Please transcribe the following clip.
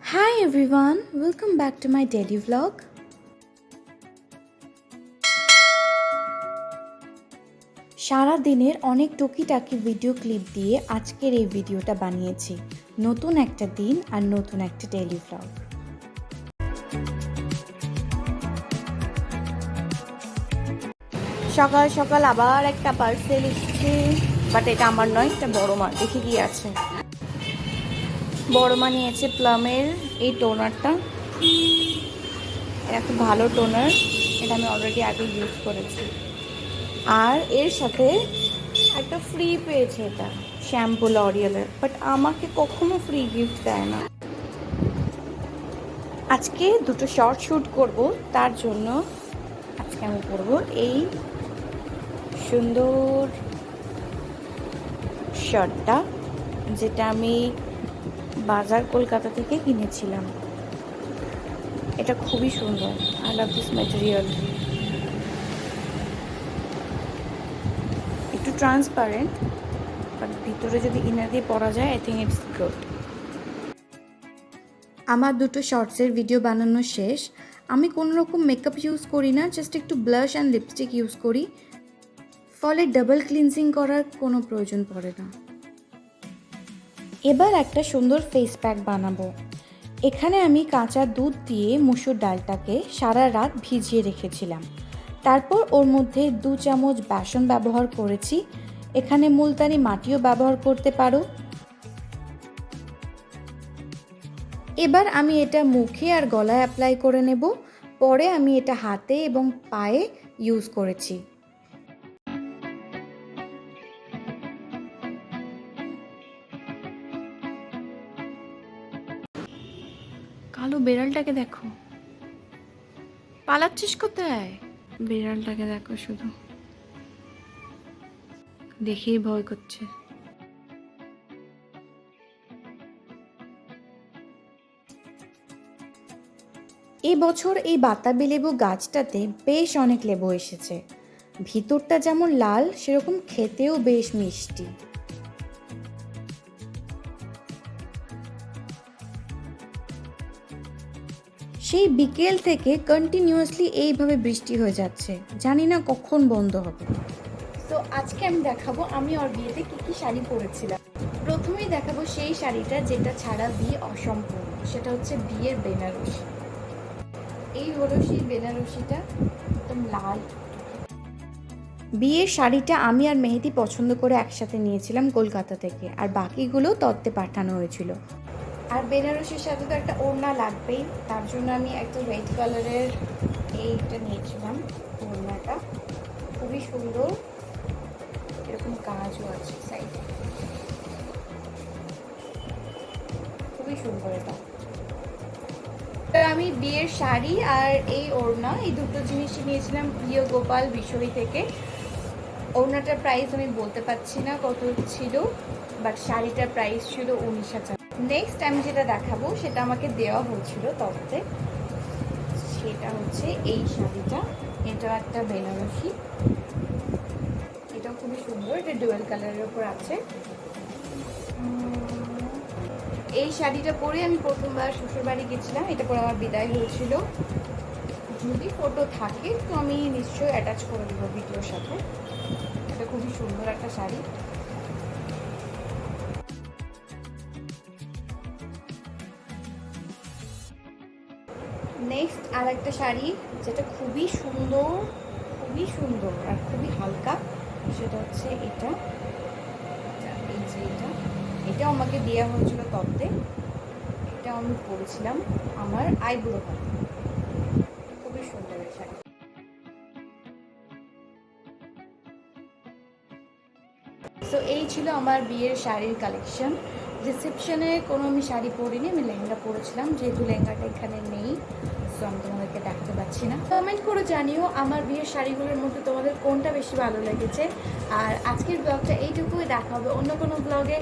Hi everyone, welcome back to my daily vlog. সারা দিনের অনেক টুকিটাকি ভিডিও ক্লিপ দিয়ে আজকের এই ভিডিওটা বানিয়েছি। নতুন একটা দিন আর নতুন একটা ডেইলি ভ্লগ। সকাল সকাল আবার একটা পার্সেল এসেছে, বাট এটা আমার নয়, এটা বড় মা। দেখি কি আছে। বড় মা নিয়েছে প্লামের এই টোনারটা। এটা খুব ভালো টোনার, এটা আমি অলরেডি আগে ইউজ করেছি। আর এর সাথে একটা ফ্রি পেয়েছে, এটা শ্যাম্পু লরিয়ালের, বাট আমাকে কখনো ফ্রি গিফট দেয় না। আজকে দুটো শর্ট শ্যুট করব, তার জন্য আজকে আমি করব এই সুন্দর শার্টটা, যেটা আমি বাজার কলকাতা থেকে কিনেছিলাম। এটা খুবই সুন্দর, আই লাভ দিস ম্যাটেরিয়াল। একটু ট্রান্সপারেন্ট, বাট ভিতরে যদি ইনার দিয়ে পরা যায়, আই থিঙ্ক ইটস গুড। আমার দুটো শর্টসের ভিডিও বানানো শেষ। আমি কোনো রকম মেকআপ ইউজ করি না, জাস্ট একটু ব্লাশ অ্যান্ড লিপস্টিক ইউজ করি, ফলে ডাবল ক্লিনজিং করার কোনো প্রয়োজন পড়ে না। এবার একটা সুন্দর ফেস প্যাক বানাবো। এখানে আমি কাঁচা দুধ দিয়ে মুসুর ডালটাকে সারা রাত ভিজিয়ে রেখেছিলাম। তারপর ওর মধ্যে 2 চামচ বেসন ব্যবহার করেছি। এখানে মুলতানি মাটিও ব্যবহার করতে পারো। এবার আমি এটা মুখে আর গলায় অ্যাপ্লাই করে নেব। পরে আমি এটা হাতে এবং পায়ে ইউজ করেছি। কালো বেড়ালটাকে দেখো, পালাচ্ছিস কোথায়? বিড়ালটাকে দেখো, শুধু দেখেই ভয় করছে। এবছর এই বাতাবি লেবু গাছটাতে বেশ অনেক লেবু এসেছে। ভিতরটা যেমন লাল, সেরকম খেতেও বেশ মিষ্টি। সেই বিকেল থেকে কন্টিনিউয়াসলি এইভাবে বৃষ্টি হয়ে যাচ্ছে, জানি না কখন বন্ধ হবে। তো আজকে আমি দেখাবো আমি ওর বিয়েতে কী কী শাড়ি পরেছিলাম। প্রথমেই দেখাবো সেই শাড়িটা যেটা ছাড়া বিয়ে অসম্পূর্ণ, সেটা হচ্ছে বিয়ের বেনারসি। এই হলো সেই বেনারসিটা, একদম লাল। বিয়ের শাড়িটা আমি আর মেহেদি পছন্দ করে একসাথে নিয়েছিলাম কলকাতা থেকে, আর বাকিগুলো তত্ত্বে পাঠানো হয়েছিল। আর বেনারসির সাথে তো একটা ওড়না লাগবেই, তার জন্য আমি একটা রেড কালারের এইটা নিয়েছিলাম। ওড়নাটা খুবই সুন্দর, এরকম কাজও আছে সাইডে, খুবই সুন্দর এটা। আমি বিয়ের শাড়ি আর এই ওড়না, এই দুটো জিনিসই নিয়েছিলাম প্রিয় গোপাল বিষয় থেকে। ওড়নাটার প্রাইস আমি বলতে পারছি না কত ছিল, বাট শাড়িটার প্রাইস ছিল 19,000। নেক্সট আমি যেটা দেখাবো সেটা আমাকে দেওয়া হয়েছিল তত্ত্বে, সেটা হচ্ছে এই শাড়িটা। এটা একটা বেনারসি, এটাও খুবই সুন্দর, এটা ডুয়েল কালারের উপর আছে। এই শাড়িটা পরে আমি প্রথমবার শ্বশুরবাড়ি গেছিলাম, এটা পরে আমার বিদায় হয়েছিল। যদি ফটো থাকে তো আমি নিশ্চয়ই অ্যাটাচ করে দেবো ভিডিওর সাথে। এটা খুবই সুন্দর একটা শাড়ি। নেক্সট আর একটা শাড়ি, যেটা খুবই সুন্দর, খুবই সুন্দর আর খুবই হালকা, সেটা হচ্ছে এটা। এই যে এটাও আমাকে দেওয়া হয়েছিল তত্ত্বে। এটাও আমি পরেছিলাম আমার আইব্রো কাট, খুবই সুন্দর এই শাড়ি। সো এই ছিল আমার বিয়ের শাড়ির কালেকশন। রিসেপশনে কোনো আমি শাড়ি পরিনি, আমি লেহেঙ্গা পরেছিলাম, যেহেতু লেহেঙ্গাটা এখানে নেই, সো আমি তোমাদেরকে দেখাতে পারছি না। কমেন্ট করে জানিও আমার বিয়ের শাড়িগুলোর মধ্যে তোমাদের কোনটা বেশি ভালো লেগেছে। আর আজকের ব্লগটা এইটুকুই, দেখা হবে অন্য কোনো ব্লগে।